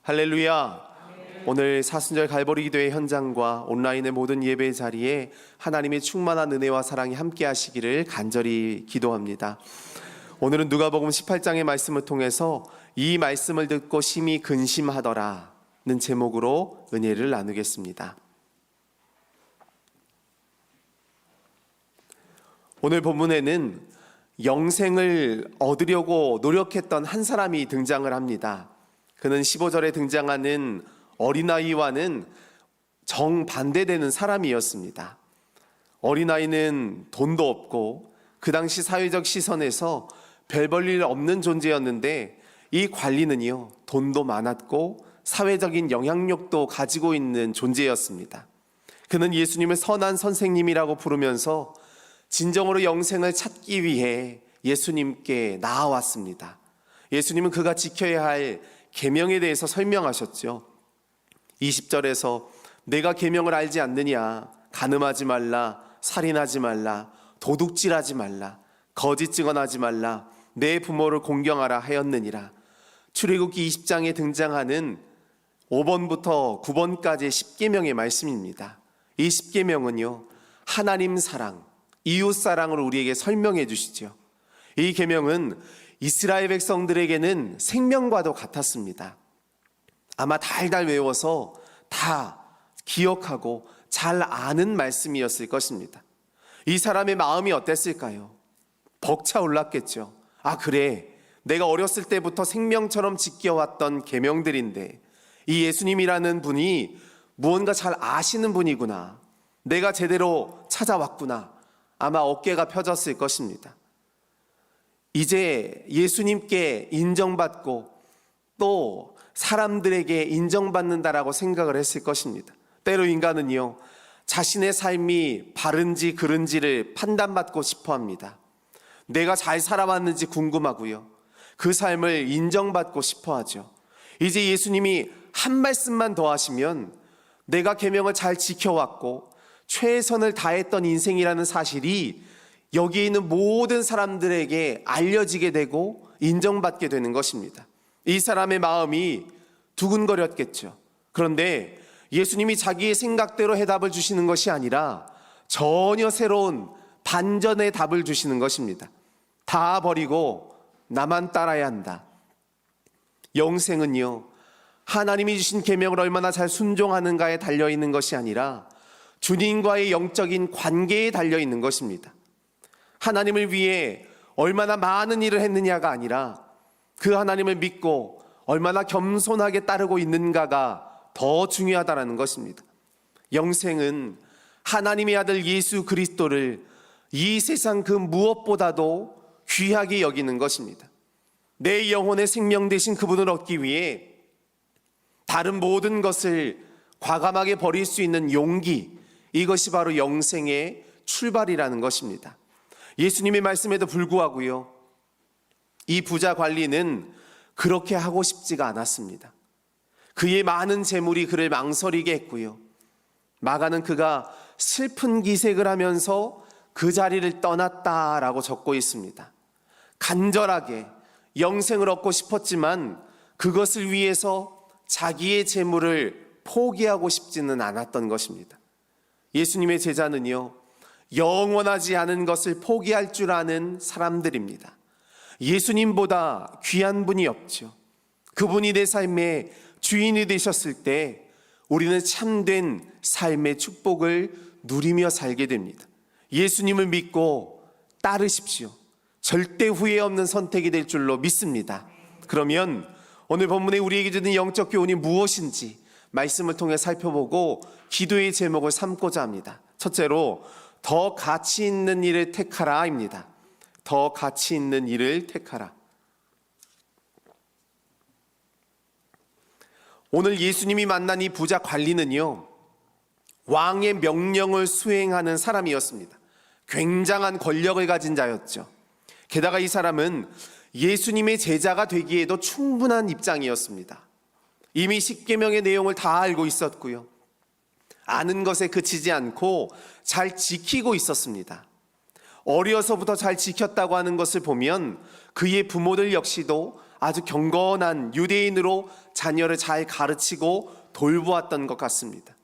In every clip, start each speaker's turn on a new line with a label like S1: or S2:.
S1: 할렐루야. 오늘 사순절 갈보리 기도회 현장과 온라인의 모든 예배 자리에 하나님의 충만한 은혜와 사랑이 함께 하시기를 간절히 기도합니다. 오늘은 누가복음 18장의 말씀을 통해서 이 말씀을 듣고 심히 근심하더라는 제목으로 은혜를 나누겠습니다. 오늘 본문에는 영생을 얻으려고 노력했던 한 사람이 등장을 합니다. 그는 15절에 등장하는 어린아이와는 정반대되는 사람이었습니다. 어린아이는 돈도 없고 그 당시 사회적 시선에서 별 볼 일 없는 존재였는데, 이 관리는요, 돈도 많았고 사회적인 영향력도 가지고 있는 존재였습니다. 그는 예수님을 선한 선생님이라고 부르면서 진정으로 영생을 찾기 위해 예수님께 나아왔습니다. 예수님은 그가 지켜야 할 계명에 대해서 설명하셨죠. 20절에서 내가 계명을 알지 않느냐? 간음하지 말라, 살인하지 말라, 도둑질하지 말라, 거짓 증언하지 말라, 내 부모를 공경하라 하였느니라. 출애굽기 20장에 등장하는 5번부터 9번까지의 10계명의 말씀입니다. 이 10계명은요, 하나님 사랑, 이웃 사랑을 우리에게 설명해 주시죠. 이 계명은 이스라엘 백성들에게는 생명과도 같았습니다. 아마 달달 외워서 다 기억하고 잘 아는 말씀이었을 것입니다. 이 사람의 마음이 어땠을까요? 벅차올랐겠죠. 아, 그래, 내가 어렸을 때부터 생명처럼 지켜왔던 계명들인데 이 예수님이라는 분이 무언가 잘 아시는 분이구나, 내가 제대로 찾아왔구나. 아마 어깨가 펴졌을 것입니다. 이제 예수님께 인정받고 또 사람들에게 인정받는다라고 생각을 했을 것입니다. 때로 인간은요, 자신의 삶이 바른지 그른지를 판단받고 싶어 합니다. 내가 잘 살아왔는지 궁금하고요, 그 삶을 인정받고 싶어 하죠. 이제 예수님이 한 말씀만 더 하시면 내가 계명을 잘 지켜왔고 최선을 다했던 인생이라는 사실이 여기 있는 모든 사람들에게 알려지게 되고 인정받게 되는 것입니다. 이 사람의 마음이 두근거렸겠죠. 그런데 예수님이 자기의 생각대로 해답을 주시는 것이 아니라 전혀 새로운 반전의 답을 주시는 것입니다. 다 버리고 나만 따라야 한다. 영생은요, 하나님이 주신 계명을 얼마나 잘 순종하는가에 달려있는 것이 아니라 주님과의 영적인 관계에 달려있는 것입니다. 하나님을 위해 얼마나 많은 일을 했느냐가 아니라 그 하나님을 믿고 얼마나 겸손하게 따르고 있는가가 더 중요하다는 것입니다. 영생은 하나님의 아들 예수 그리스도를 이 세상 그 무엇보다도 귀하게 여기는 것입니다. 내 영혼의 생명 되신 그분을 얻기 위해 다른 모든 것을 과감하게 버릴 수 있는 용기, 이것이 바로 영생의 출발이라는 것입니다. 예수님의 말씀에도 불구하고요, 이 부자 관리는 그렇게 하고 싶지가 않았습니다. 그의 많은 재물이 그를 망설이게 했고요, 마가는 그가 슬픈 기색을 하면서 그 자리를 떠났다라고 적고 있습니다. 간절하게 영생을 얻고 싶었지만 그것을 위해서 자기의 재물을 포기하고 싶지는 않았던 것입니다. 예수님의 제자는요, 영원하지 않은 것을 포기할 줄 아는 사람들입니다. 예수님보다 귀한 분이 없죠. 그분이 내 삶의 주인이 되셨을 때 우리는 참된 삶의 축복을 누리며 살게 됩니다. 예수님을 믿고 따르십시오. 절대 후회 없는 선택이 될 줄로 믿습니다. 그러면 오늘 본문에 우리에게 주는 영적 교훈이 무엇인지 말씀을 통해 살펴보고 기도의 제목을 삼고자 합니다. 첫째로, 더 가치 있는 일을 택하라입니다. 더 가치 있는 일을 택하라. 오늘 예수님이 만난 이 부자 관리는요, 왕의 명령을 수행하는 사람이었습니다. 굉장한 권력을 가진 자였죠. 게다가 이 사람은 예수님의 제자가 되기에도 충분한 입장이었습니다. 이미 10계명의 내용을 다 알고 있었고요, 아는 것에 그치지 않고 잘 지키고 있었습니다. 어려서부터 잘 지켰다고 하는 것을 보면 그의 부모들 역시도 아주 경건한 유대인으로 자녀를 잘 가르치고 돌보았던 것 같습니다.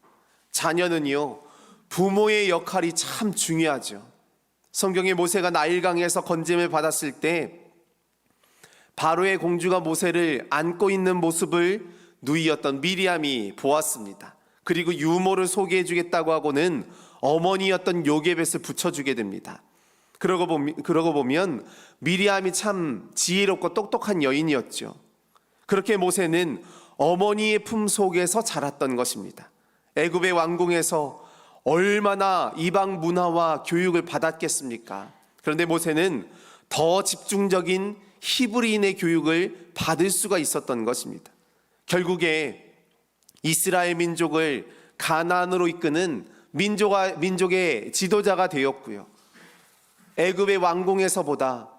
S1: 자녀는요, 부모의 역할이 참 중요하죠. 성경에 모세가 나일강에서 건짐을 받았을 때 바로의 공주가 모세를 안고 있는 모습을 누이였던 미리암이 보았습니다. 그리고 유모를 소개해 주겠다고 하고는 어머니였던 요게벳을 붙여주게 됩니다. 그러고 보면 미리암이 참 지혜롭고 똑똑한 여인이었죠. 그렇게 모세는 어머니의 품 속에서 자랐던 것입니다. 애굽의 왕궁에서 얼마나 이방 문화와 교육을 받았겠습니까? 그런데 모세는 더 집중적인 히브리인의 교육을 받을 수가 있었던 것입니다. 결국에 이스라엘 민족을 가나안으로 이끄는 민족의 지도자가 되었고요. 애굽의 왕궁에서보다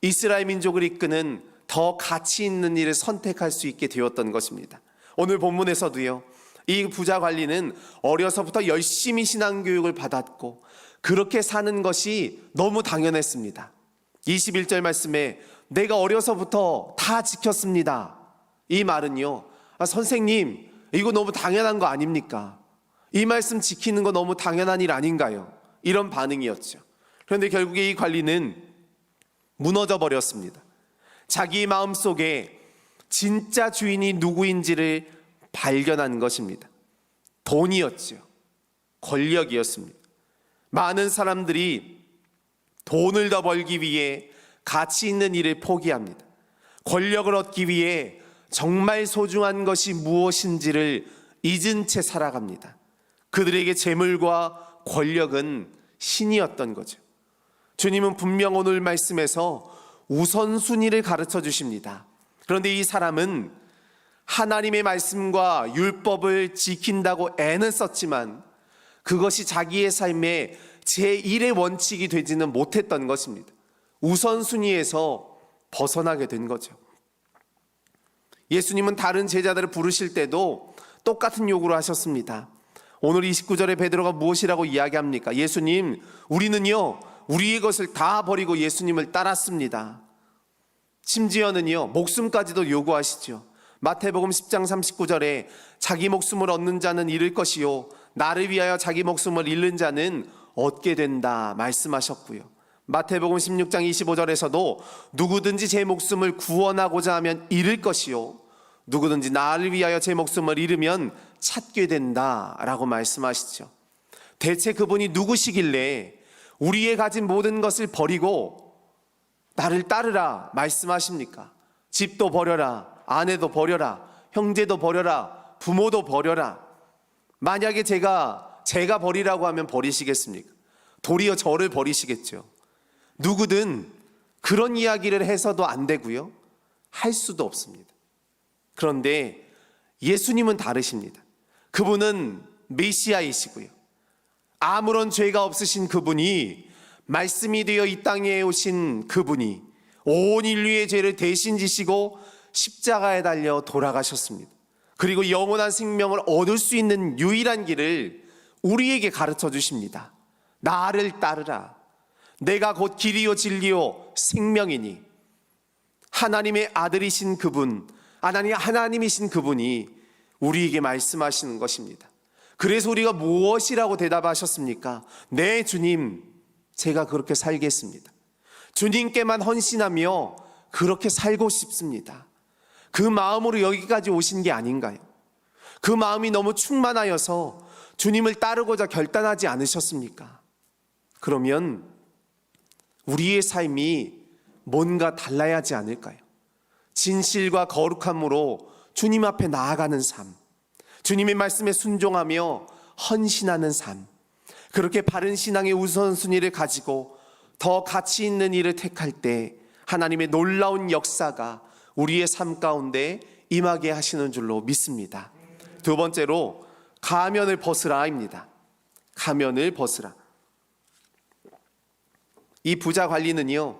S1: 이스라엘 민족을 이끄는 더 가치 있는 일을 선택할 수 있게 되었던 것입니다. 오늘 본문에서도요, 이 부자 관리는 어려서부터 열심히 신앙교육을 받았고 그렇게 사는 것이 너무 당연했습니다. 21절 말씀에 내가 어려서부터 다 지켰습니다. 이 말은요, 선생님 이거 너무 당연한 거 아닙니까? 이 말씀 지키는 거 너무 당연한 일 아닌가요? 이런 반응이었죠. 그런데 결국에 이 관리는 무너져 버렸습니다. 자기 마음속에 진짜 주인이 누구인지를 발견한 것입니다. 돈이었죠. 권력이었습니다. 많은 사람들이 돈을 더 벌기 위해 가치 있는 일을 포기합니다. 권력을 얻기 위해 정말 소중한 것이 무엇인지를 잊은 채 살아갑니다. 그들에게 재물과 권력은 신이었던 거죠. 주님은 분명 오늘 말씀에서 우선순위를 가르쳐 주십니다. 그런데 이 사람은 하나님의 말씀과 율법을 지킨다고 애는 썼지만 그것이 자기의 삶의 제1의 원칙이 되지는 못했던 것입니다. 우선순위에서 벗어나게 된 거죠. 예수님은 다른 제자들을 부르실 때도 똑같은 요구를 하셨습니다. 오늘 29절에 베드로가 무엇이라고 이야기합니까? 예수님, 우리는요, 우리의 것을 다 버리고 예수님을 따랐습니다. 심지어는요, 목숨까지도 요구하시죠. 마태복음 10장 39절에 자기 목숨을 얻는 자는 잃을 것이요 나를 위하여 자기 목숨을 잃는 자는 얻게 된다 말씀하셨고요. 마태복음 16장 25절에서도 누구든지 제 목숨을 구원하고자 하면 잃을 것이요 누구든지 나를 위하여 제 목숨을 잃으면 찾게 된다라고 말씀하시죠. 대체 그분이 누구시길래 우리의 가진 모든 것을 버리고 나를 따르라 말씀하십니까? 집도 버려라, 아내도 버려라, 형제도 버려라, 부모도 버려라. 만약에 제가 버리라고 하면 버리시겠습니까? 도리어 저를 버리시겠죠. 누구든 그런 이야기를 해서도 안 되고요, 할 수도 없습니다. 그런데 예수님은 다르십니다. 그분은 메시아이시고요, 아무런 죄가 없으신 그분이, 말씀이 되어 이 땅에 오신 그분이 온 인류의 죄를 대신 지시고 십자가에 달려 돌아가셨습니다. 그리고 영원한 생명을 얻을 수 있는 유일한 길을 우리에게 가르쳐 주십니다. 나를 따르라. 내가 곧 길이요 진리요 생명이니. 하나님의 아들이신 그분, 하나님이신 그분이 우리에게 말씀하시는 것입니다. 그래서 우리가 무엇이라고 대답하셨습니까? 네, 주님, 제가 그렇게 살겠습니다. 주님께만 헌신하며 그렇게 살고 싶습니다. 그 마음으로 여기까지 오신 게 아닌가요? 그 마음이 너무 충만하여서 주님을 따르고자 결단하지 않으셨습니까? 그러면 우리의 삶이 뭔가 달라야 하지 않을까요? 진실과 거룩함으로 주님 앞에 나아가는 삶, 주님의 말씀에 순종하며 헌신하는 삶, 그렇게 바른 신앙의 우선순위를 가지고 더 가치 있는 일을 택할 때 하나님의 놀라운 역사가 우리의 삶 가운데 임하게 하시는 줄로 믿습니다. 두 번째로 가면을 벗으라입니다. 가면을 벗으라. 이 부자 관리는요,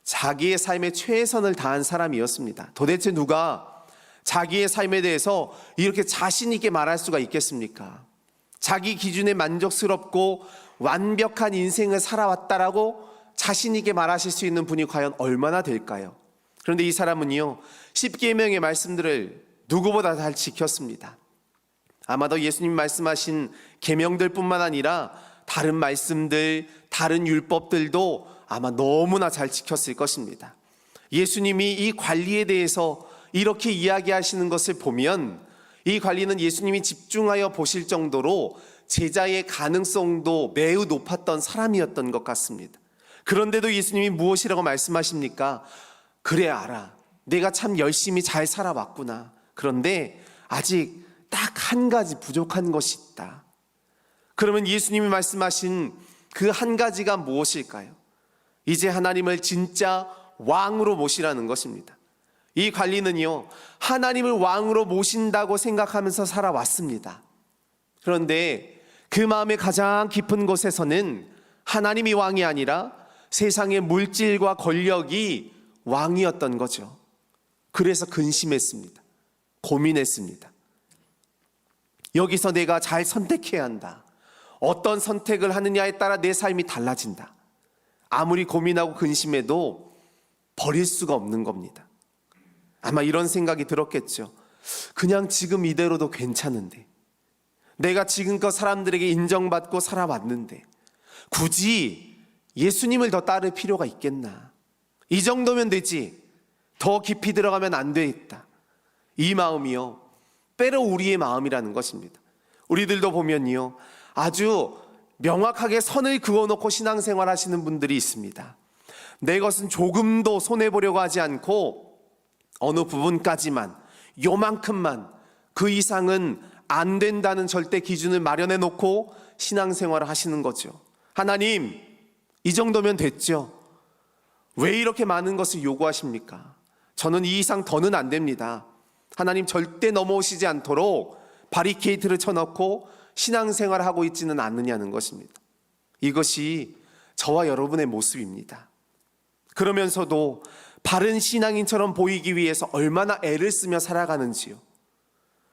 S1: 자기의 삶에 최선을 다한 사람이었습니다. 도대체 누가 자기의 삶에 대해서 이렇게 자신 있게 말할 수가 있겠습니까? 자기 기준에 만족스럽고 완벽한 인생을 살아왔다라고 자신 있게 말하실 수 있는 분이 과연 얼마나 될까요? 그런데 이 사람은요, 십계명의 말씀들을 누구보다 잘 지켰습니다. 아마도 예수님 말씀하신 계명들뿐만 아니라 다른 말씀들, 다른 율법들도 아마 너무나 잘 지켰을 것입니다. 예수님이 이 관리에 대해서 이렇게 이야기하시는 것을 보면 이 관리는 예수님이 집중하여 보실 정도로 제자의 가능성도 매우 높았던 사람이었던 것 같습니다. 그런데도 예수님이 무엇이라고 말씀하십니까? 그래 알아. 내가 참 열심히 잘 살아왔구나. 그런데 아직 딱 한 가지 부족한 것이 있다. 그러면 예수님이 말씀하신 그 한 가지가 무엇일까요? 이제 하나님을 진짜 왕으로 모시라는 것입니다. 이 관리는요, 하나님을 왕으로 모신다고 생각하면서 살아왔습니다. 그런데 그 마음의 가장 깊은 곳에서는 하나님이 왕이 아니라 세상의 물질과 권력이 왕이었던 거죠. 그래서 근심했습니다. 고민했습니다. 여기서 내가 잘 선택해야 한다. 어떤 선택을 하느냐에 따라 내 삶이 달라진다. 아무리 고민하고 근심해도 버릴 수가 없는 겁니다. 아마 이런 생각이 들었겠죠. 그냥 지금 이대로도 괜찮은데, 내가 지금껏 사람들에게 인정받고 살아왔는데 굳이 예수님을 더 따를 필요가 있겠나? 이 정도면 되지, 더 깊이 들어가면 안 되겠다. 이 마음이요, 때로 우리의 마음이라는 것입니다. 우리들도 보면요, 아주 명확하게 선을 그어놓고 신앙생활 하시는 분들이 있습니다. 내 것은 조금도 손해보려고 하지 않고 어느 부분까지만, 요만큼만, 그 이상은 안 된다는 절대 기준을 마련해 놓고 신앙생활을 하시는 거죠. 하나님, 이 정도면 됐죠. 왜 이렇게 많은 것을 요구하십니까? 저는 이 이상 더는 안 됩니다. 하나님 절대 넘어오시지 않도록 바리케이트를 쳐놓고 신앙생활을 하고 있지는 않느냐는 것입니다. 이것이 저와 여러분의 모습입니다. 그러면서도 바른 신앙인처럼 보이기 위해서 얼마나 애를 쓰며 살아가는지요.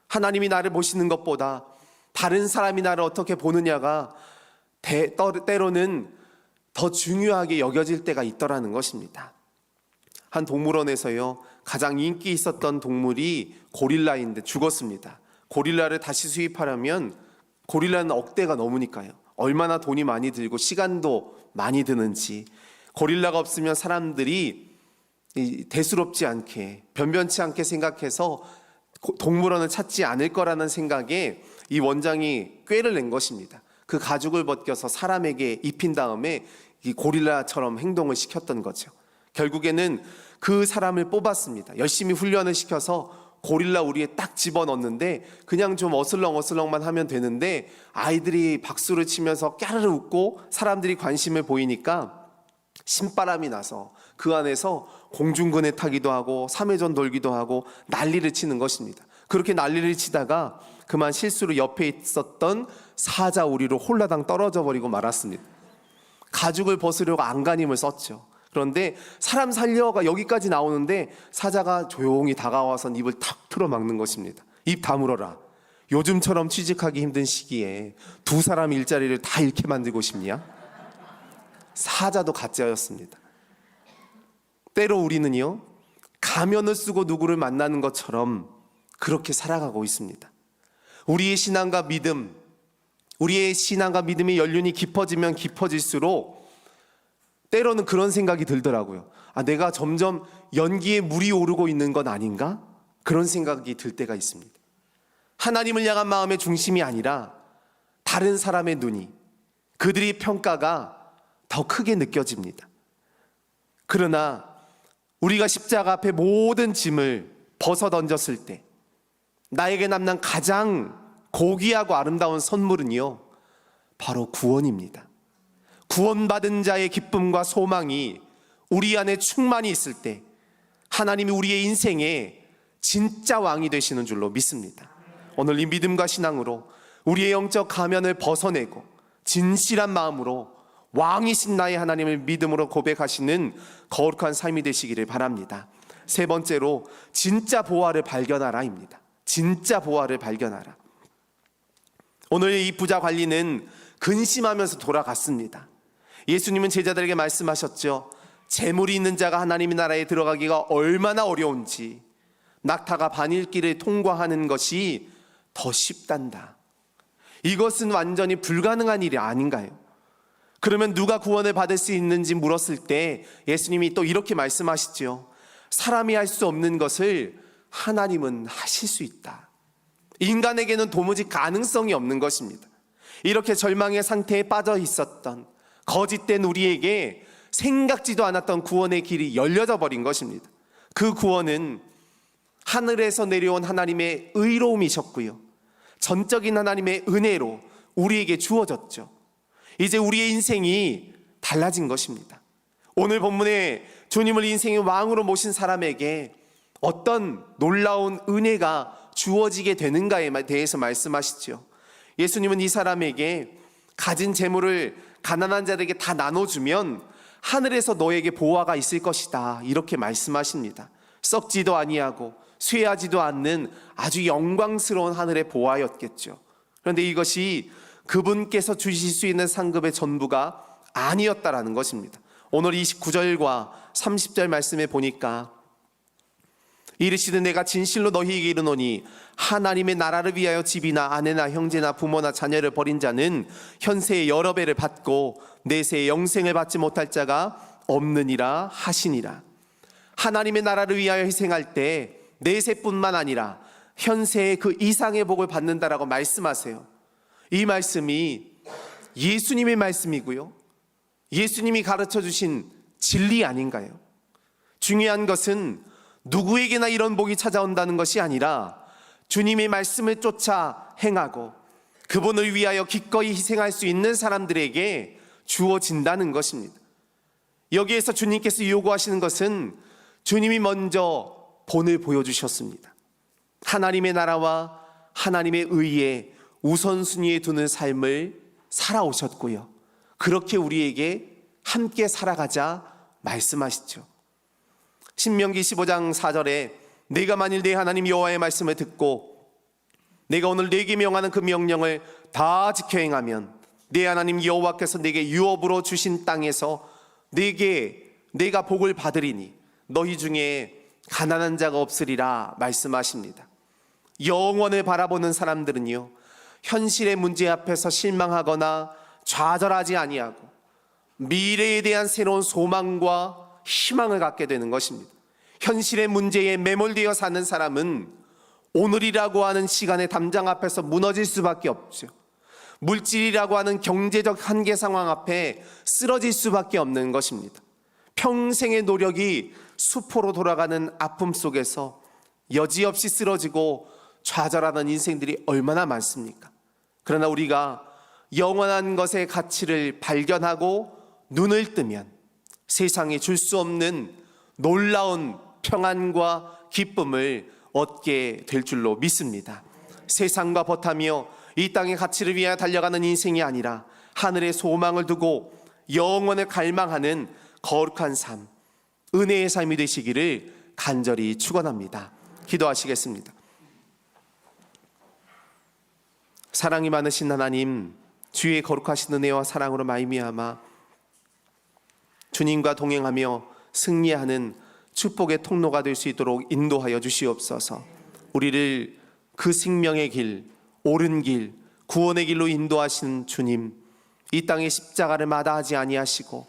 S1: 하나님이 나를 보시는 것보다 다른 사람이 나를 어떻게 보느냐가 때로는 더 중요하게 여겨질 때가 있더라는 것입니다. 한 동물원에서요, 가장 인기 있었던 동물이 고릴라인데 죽었습니다. 고릴라를 다시 수입하려면 고릴라는 억대가 넘으니까요. 얼마나 돈이 많이 들고 시간도 많이 드는지, 고릴라가 없으면 사람들이 대수롭지 않게, 변변치 않게 생각해서 동물원을 찾지 않을 거라는 생각에 이 원장이 꾀를 낸 것입니다. 그 가죽을 벗겨서 사람에게 입힌 다음에 이 고릴라처럼 행동을 시켰던 거죠. 결국에는 그 사람을 뽑았습니다. 열심히 훈련을 시켜서 고릴라 우리에 딱 집어넣는데 그냥 좀 어슬렁어슬렁만 하면 되는데 아이들이 박수를 치면서 까르르 웃고 사람들이 관심을 보이니까 신바람이 나서 그 안에서 공중근에 타기도 하고 3회전 돌기도 하고 난리를 치는 것입니다. 그렇게 난리를 치다가 그만 실수로 옆에 있었던 사자 우리로 홀라당 떨어져 버리고 말았습니다. 가죽을 벗으려고 안간힘을 썼죠. 그런데 사람 살려가 여기까지 나오는데 사자가 조용히 다가와서 입을 탁 틀어막는 것입니다. 입 다물어라. 요즘처럼 취직하기 힘든 시기에 두 사람 일자리를 다 잃게 만들고 싶냐? 사자도 가짜였습니다. 때로 우리는요, 가면을 쓰고 누구를 만나는 것처럼 그렇게 살아가고 있습니다. 우리의 신앙과 믿음의 연륜이 깊어지면 깊어질수록 때로는 그런 생각이 들더라고요. 내가 점점 연기에 물이 오르고 있는 건 아닌가? 그런 생각이 들 때가 있습니다. 하나님을 향한 마음의 중심이 아니라 다른 사람의 눈이, 그들의 평가가 더 크게 느껴집니다. 그러나 우리가 십자가 앞에 모든 짐을 벗어 던졌을 때 나에게 남는 가장 고귀하고 아름다운 선물은요, 바로 구원입니다. 구원받은 자의 기쁨과 소망이 우리 안에 충만히 있을 때 하나님이 우리의 인생에 진짜 왕이 되시는 줄로 믿습니다. 오늘 이 믿음과 신앙으로 우리의 영적 가면을 벗어내고 진실한 마음으로 왕이신 나의 하나님을 믿음으로 고백하시는 거룩한 삶이 되시기를 바랍니다. 세 번째로 진짜 보화를 발견하라입니다. 진짜 보화를 발견하라. 오늘 이 부자 관리는 근심하면서 돌아갔습니다. 예수님은 제자들에게 말씀하셨죠. 재물이 있는 자가 하나님의 나라에 들어가기가 얼마나 어려운지 낙타가 바늘길을 통과하는 것이 더 쉽단다. 이것은 완전히 불가능한 일이 아닌가요? 그러면 누가 구원을 받을 수 있는지 물었을 때 예수님이 또 이렇게 말씀하시죠. 사람이 할 수 없는 것을 하나님은 하실 수 있다. 인간에게는 도무지 가능성이 없는 것입니다. 이렇게 절망의 상태에 빠져 있었던 거짓된 우리에게 생각지도 않았던 구원의 길이 열려져 버린 것입니다. 그 구원은 하늘에서 내려온 하나님의 의로움이셨고요, 전적인 하나님의 은혜로 우리에게 주어졌죠. 이제 우리의 인생이 달라진 것입니다. 오늘 본문에 주님을 인생의 왕으로 모신 사람에게 어떤 놀라운 은혜가 주어지게 되는가에 대해서 말씀하시죠. 예수님은 이 사람에게 가진 재물을 가난한 자들에게 다 나눠주면 하늘에서 너에게 보화가 있을 것이다, 이렇게 말씀하십니다. 썩지도 아니하고 쇠하지도 않는 아주 영광스러운 하늘의 보화였겠죠. 그런데 이것이 그분께서 주실 수 있는 상급의 전부가 아니었다라는 것입니다. 오늘 29절과 30절 말씀에 보니까 이르시되 내가 진실로 너희에게 이르노니 하나님의 나라를 위하여 집이나 아내나 형제나 부모나 자녀를 버린 자는 현세의 여러 배를 받고 내세의 영생을 받지 못할 자가 없느니라 하시니라. 하나님의 나라를 위하여 희생할 때 내세뿐만 아니라 현세의 그 이상의 복을 받는다라고 말씀하세요. 이 말씀이 예수님의 말씀이고요, 예수님이 가르쳐 주신 진리 아닌가요? 중요한 것은 누구에게나 이런 복이 찾아온다는 것이 아니라 주님의 말씀을 쫓아 행하고 그분을 위하여 기꺼이 희생할 수 있는 사람들에게 주어진다는 것입니다. 여기에서 주님께서 요구하시는 것은 주님이 먼저 본을 보여주셨습니다. 하나님의 나라와 하나님의 의에 우선순위에 두는 삶을 살아오셨고요, 그렇게 우리에게 함께 살아가자 말씀하시죠. 신명기 15장 4절에 내가 만일 내 하나님 여호와의 말씀을 듣고 내가 오늘 내게 명하는 그 명령을 다 지켜 행하면 내 하나님 여호와께서 내게 유업으로 주신 땅에서 내가 복을 받으리니 너희 중에 가난한 자가 없으리라 말씀하십니다. 영원을 바라보는 사람들은요, 현실의 문제 앞에서 실망하거나 좌절하지 아니하고 미래에 대한 새로운 소망과 희망을 갖게 되는 것입니다. 현실의 문제에 매몰되어 사는 사람은 오늘이라고 하는 시간의 담장 앞에서 무너질 수밖에 없죠. 물질이라고 하는 경제적 한계 상황 앞에 쓰러질 수밖에 없는 것입니다. 평생의 노력이 수포로 돌아가는 아픔 속에서 여지없이 쓰러지고 좌절하는 인생들이 얼마나 많습니까? 그러나 우리가 영원한 것의 가치를 발견하고 눈을 뜨면 세상에 줄 수 없는 놀라운 평안과 기쁨을 얻게 될 줄로 믿습니다. 세상과 버타며 이 땅의 가치를 위하여 달려가는 인생이 아니라 하늘의 소망을 두고 영원을 갈망하는 거룩한 삶, 은혜의 삶이 되시기를 간절히 축원합니다. 기도하시겠습니다. 사랑이 많으신 하나님, 주의 거룩하신 은혜와 사랑으로 말미암아 주님과 동행하며 승리하는 축복의 통로가 될 수 있도록 인도하여 주시옵소서. 우리를 그 생명의 길, 옳은 길, 구원의 길로 인도하신 주님, 이 땅의 십자가를 마다하지 아니하시고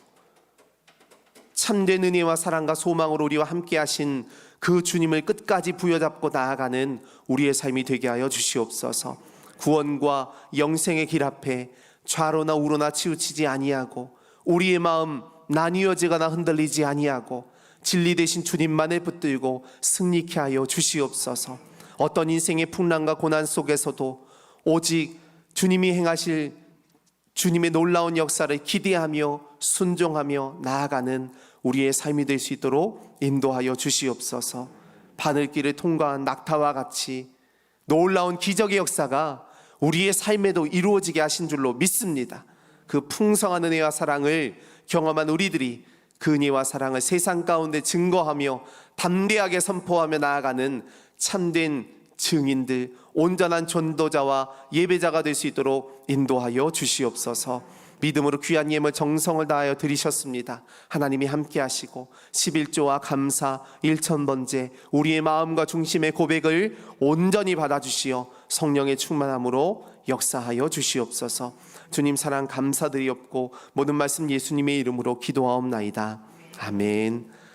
S1: 참된 은혜와 사랑과 소망으로 우리와 함께 하신 그 주님을 끝까지 부여잡고 나아가는 우리의 삶이 되게 하여 주시옵소서. 구원과 영생의 길 앞에 좌로나 우로나 치우치지 아니하고 우리의 마음 나뉘어지거나 흔들리지 아니하고 진리 되신 주님만을 붙들고 승리케 하여 주시옵소서. 어떤 인생의 풍랑과 고난 속에서도 오직 주님이 행하실 주님의 놀라운 역사를 기대하며 순종하며 나아가는 우리의 삶이 될 수 있도록 인도하여 주시옵소서. 바늘길을 통과한 낙타와 같이 놀라운 기적의 역사가 우리의 삶에도 이루어지게 하신 줄로 믿습니다. 그 풍성한 은혜와 사랑을 경험한 우리들이 그 은혜와 사랑을 세상 가운데 증거하며 담대하게 선포하며 나아가는 참된 증인들, 온전한 전도자와 예배자가 될 수 있도록 인도하여 주시옵소서. 믿음으로 귀한 예물 정성을 다하여 드리셨습니다. 하나님이 함께 하시고 11조와 감사 1,000번째 우리의 마음과 중심의 고백을 온전히 받아주시어 성령의 충만함으로 역사하여 주시옵소서. 주님 사랑 감사드리옵고 모든 말씀 예수님의 이름으로 기도하옵나이다. 아멘.